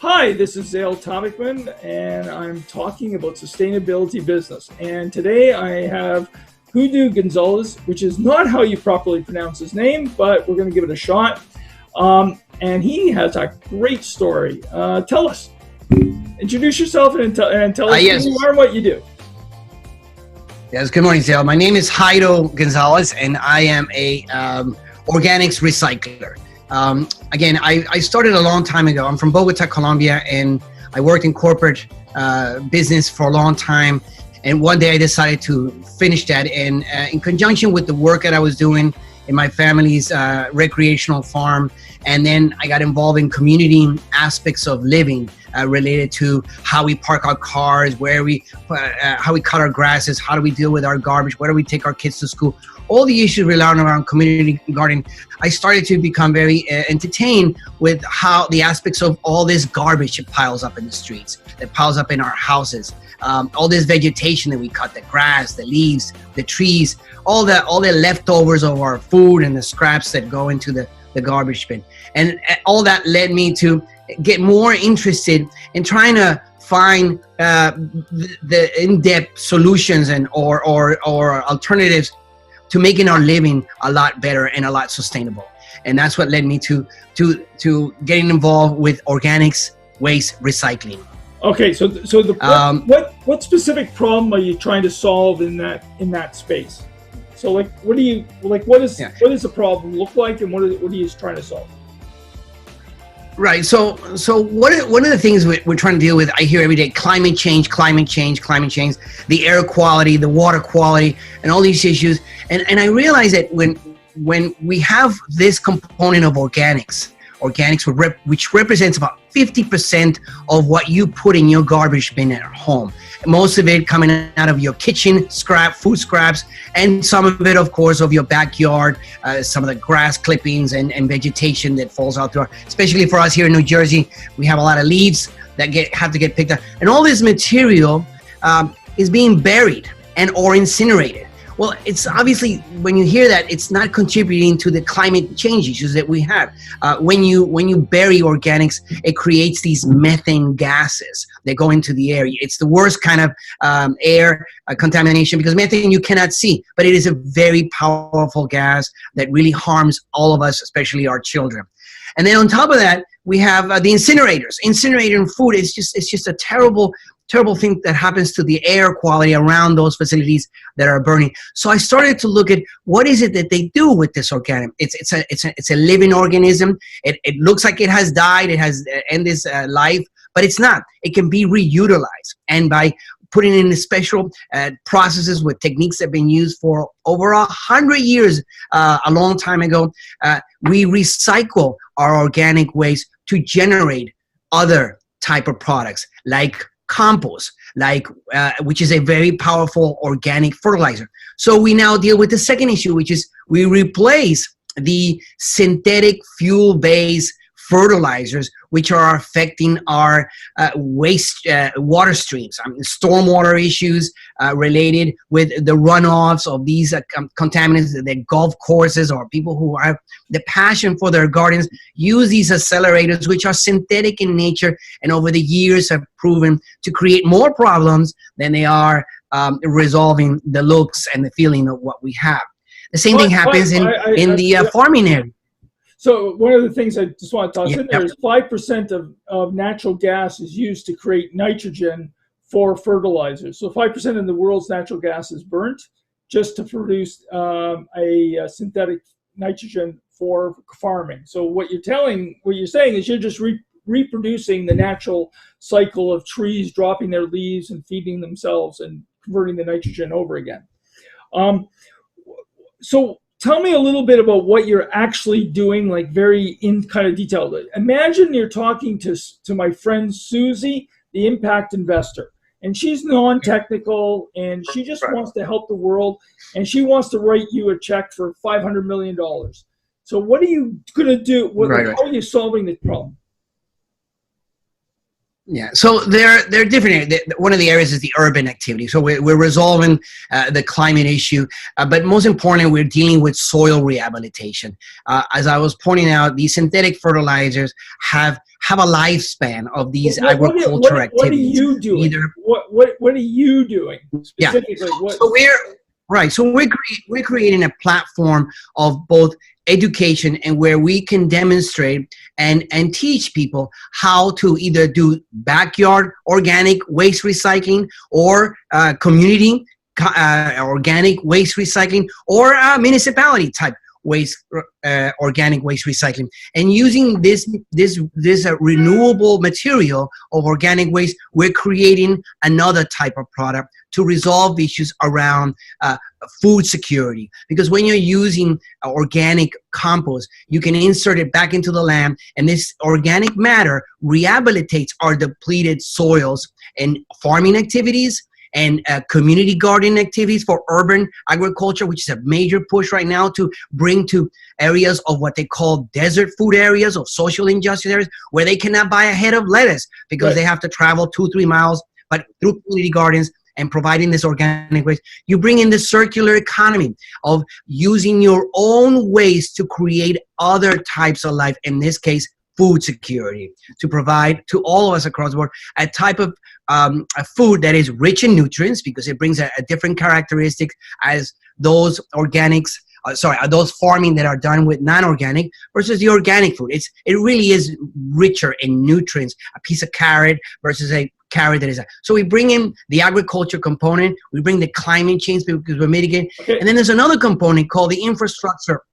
Hi, this is Zale and I'm talking about sustainability business. And today I have Jairo Gonzales, which is not how you properly pronounce his name, but we're going to give it a shot. And he has a great story. Tell us. Introduce yourself and tell us yes. who you are and what you do. Yes, good morning, Zale. My name is Jairo Gonzales, and I am a organics recycler. Again, I started a long time ago. I'm from Bogota, Colombia, and I worked in corporate business for a long time. And one day I decided to finish that. And in conjunction with the work that I was doing in my family's recreational farm, and then I got involved in community aspects of living related to how we park our cars, how we cut our grasses, how do we deal with our garbage, where do we take our kids to school. All the issues revolving around community gardening, I started to become very entertained with how the aspects of all this garbage that piles up in the streets, that piles up in our houses, all this vegetation that we cut, the grass, the leaves, the trees, all the leftovers of our food and the scraps that go into the garbage bin. And all that led me to get more interested in trying to find the in-depth solutions and or alternatives to making our living a lot better and a lot sustainable. And that's what led me to getting involved with organics waste recycling. Okay, so what specific problem are you trying to solve in that space? So what does the problem look like, and what are you trying to solve? Right. So one of the things we're trying to deal with, I hear every day, climate change, the air quality, the water quality, and all these issues. And I realize that when we have this component of organics, which represents about 50% of what you put in your garbage bin at home. Most of it coming out of your kitchen food scraps, and some of it, of course, of your backyard, some of the grass clippings and vegetation that falls out through. Especially for us here in New Jersey, we have a lot of leaves that have to get picked up. And all this material is being buried or incinerated. Well, it's obviously, when you hear that, it's not contributing to the climate change issues that we have. When you bury organics, it creates these methane gases that go into the air. It's the worst kind of air contamination, because methane you cannot see, but it is a very powerful gas that really harms all of us, especially our children. And then on top of that, we have the incinerators. Incinerating food is just a terrible thing that happens to the air quality around those facilities that are burning. So I started to look at what is it that they do with this organic. It's a living organism. It looks like it has died. It has ended its life, but it's not. It can be reutilized, and by putting in special processes with techniques that have been used for over 100 years, a long time ago, we recycle our organic waste to generate other type of products like compost, which is a very powerful organic fertilizer. So we now deal with the second issue, which is we replace the synthetic fuel-based fertilizers, which are affecting our waste water streams. Stormwater issues related with the runoffs of these contaminants, the golf courses, or people who have the passion for their gardens use these accelerators, which are synthetic in nature, and over the years have proven to create more problems than they are resolving the looks and the feeling of what we have. The same thing happens in the farming area. So one of the things I just want to toss in there is 5% of natural gas is used to create nitrogen for fertilizers. So 5% of the world's natural gas is burnt just to produce a synthetic nitrogen for farming. So what you're saying is you're just reproducing the natural cycle of trees dropping their leaves and feeding themselves and converting the nitrogen over again. So tell me a little bit about what you're actually doing, like very in kind of detail. Imagine you're talking to my friend Susie, the impact investor, and she's non-technical, and she just wants to help the world, and she wants to write you a check for $500 million. So what are you going to do? How are you solving this problem? Yeah, so they're different. One of the areas is the urban activity. So we're resolving the climate issue, but most importantly, we're dealing with soil rehabilitation. As I was pointing out, these synthetic fertilizers have a lifespan of these agriculture activities. What are you doing? What are you doing specifically? Yeah. So we're creating a platform of both education and where we can demonstrate and teach people how to either do backyard organic waste recycling or community organic waste recycling or municipality type organic waste recycling, and using this renewable material of organic waste, we're creating another type of product to resolve issues around food security. Because when you're using organic compost, you can insert it back into the land, and this organic matter rehabilitates our depleted soils and farming activities and community garden activities for urban agriculture, which is a major push right now to bring to areas of what they call desert food areas or social injustice areas where they cannot buy a head of lettuce because they have to travel 2-3 miles, but through community gardens and providing this organic waste, you bring in the circular economy of using your own waste to create other types of life, in this case, food security, to provide to all of us across the board a type of a food that is rich in nutrients because it brings a different characteristic as those organics, those farming that are done with non-organic versus the organic food. It really is richer in nutrients, a piece of carrot versus a carrot that is so we bring in the agriculture component, we bring the climate change because we're mitigating, and then there's another component called the infrastructure.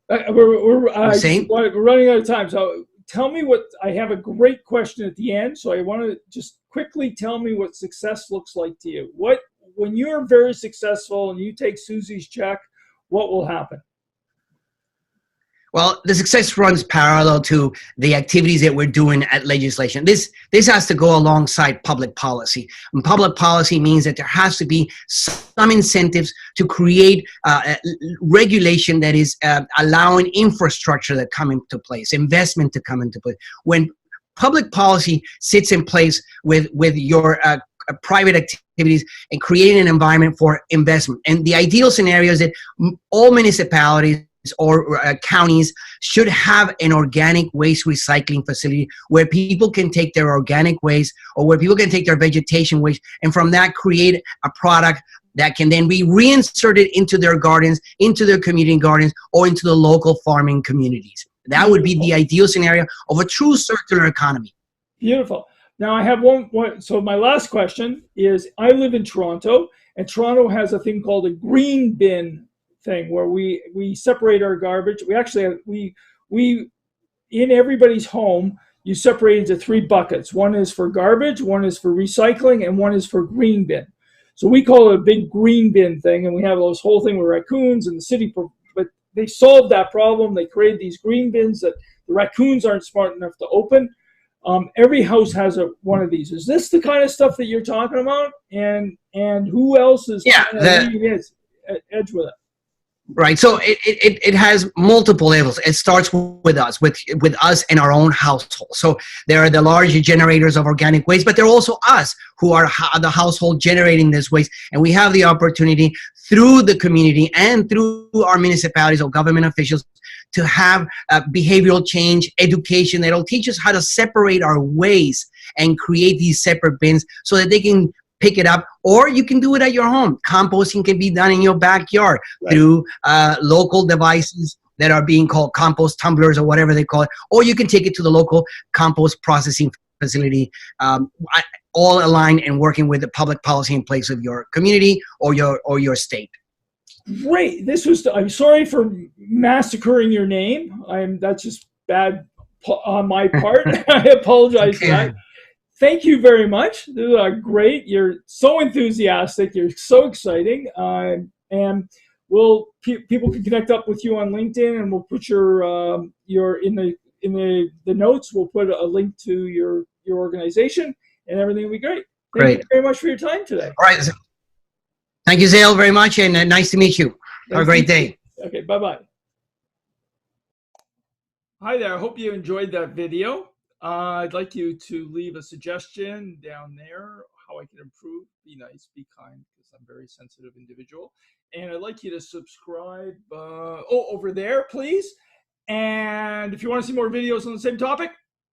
We're running out of time, so tell me what, I have a great question at the end, so I want to just quickly tell me what success looks like to you. When you're very successful and you take Susie's check, what will happen? Well, the success runs parallel to the activities that we're doing at legislation. This has to go alongside public policy. And public policy means that there has to be some incentives to create regulation that is allowing infrastructure to come into place, investment to come into place. When public policy sits in place with your private activities and creating an environment for investment. And the ideal scenario is that all municipalities or counties should have an organic waste recycling facility where people can take their organic waste or where people can take their vegetation waste and from that create a product that can then be reinserted into their gardens, into their community gardens, or into the local farming communities. That would be the ideal scenario of a true circular economy. Beautiful. Now I have one. So my last question is, I live in Toronto, and Toronto has a thing called a green bin thing where we separate our garbage. We actually have, we in everybody's home, you separate into 3 buckets. One is for garbage, one is for recycling, and one is for green bin. So we call it a big green bin thing, and we have this whole thing with raccoons and the city, but they solved that problem. They created these green bins that the raccoons aren't smart enough to open. Every house has one of these. Is this the kind of stuff that you're talking about? And who else is edge with it? Right. So it has multiple levels. It starts with us, with us in our own household. So there are the large generators of organic waste, but there are also us who are the household generating this waste. And we have the opportunity through the community and through our municipalities or government officials to have behavioral change, education that'll teach us how to separate our waste and create these separate bins so that they can pick it up, or you can do it at your home. Composting can be done in your backyard through local devices that are being called compost tumblers or whatever they call it, or you can take it to the local compost processing facility, all aligned and working with the public policy in place of your community or your state. Great. I'm sorry for massacring your name. That's just bad on my part. I apologize for that. Thank you very much. This is great. You're so enthusiastic. You're so exciting. And people can connect up with you on LinkedIn, and we'll put your in the notes. We'll put a link to your organization, and everything will be great. Thank you very much for your time today. All right. Thank you, Zale, very much, and nice to meet you. Have a great day. Okay. Bye bye. Hi there. I hope you enjoyed that video. I'd like you to leave a suggestion down there, how I can improve. Be nice, be kind, because I'm a very sensitive individual. And I'd like you to subscribe over there, please. And if you want to see more videos on the same topic,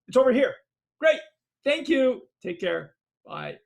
it's over here. Great. Thank you. Take care. Bye.